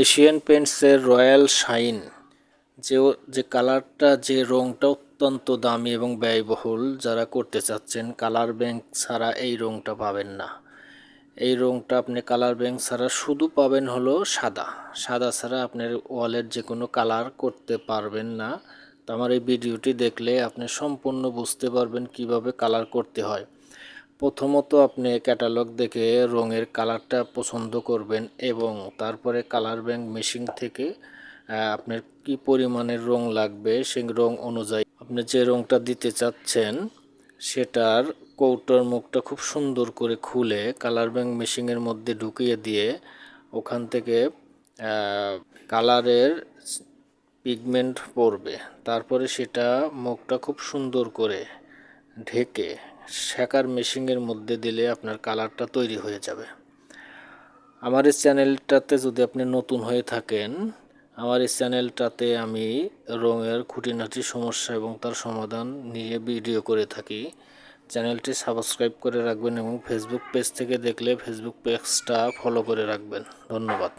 Asian পেইন্টসের royal shine যে কালারটা, যে রঙটা অত্যন্ত দামি এবং ব্যয়বহুল। যারা করতে চাচ্ছেন, কালার ব্যাংক ছাড়া এই রঙটা পাবেন না। এই রঙটা আপনি কালার ব্যাংক ছাড়া শুধু পাবেন হলো সাদা। সাদা ছাড়া আপনার ওয়ালের যে কোনো কালার করতে পারবেন না। তো আমার এই ভিডিওটি দেখলে আপনি সম্পূর্ণ বুঝতে পারবেন কিভাবে কালার করতে হয়। প্রথমত আপনি ক্যাটালগ দেখে রঙের কালারটা পছন্দ করবেন এবং তারপরে কালার ব্যাংক মেশিন থেকে আপনার কি পরিমাণের রং লাগবে সেই রং অনুযায়ী আপনি যে রংটা দিতে চাচ্ছেন সেটার কৌটোর মুখটা খুব সুন্দর করে খুলে কালার ব্যাংক মেশিনের মধ্যে ঢুকিয়ে দিয়ে ওখান থেকে কালারের পিগমেন্ট পড়বে। তারপরে সেটা মুখটা খুব সুন্দর করে ঢেকে সেকার মেশিনের মধ্যে দিলে আপনার কালারটা তৈরি হয়ে যাবে। আমার এই চ্যানেলটাতে যদি আপনি নতুন হয়ে থাকেন, আমার এই চ্যানেলটাতে আমি রঙের খুঁটিনাটি সমস্যা এবং তার সমাধান নিয়ে ভিডিও করে থাকি। চ্যানেলটি সাবস্ক্রাইব করে রাখবেন এবং ফেসবুক পেজ থেকে দেখলে ফেসবুক পেজটা ফলো করে রাখবেন। ধন্যবাদ।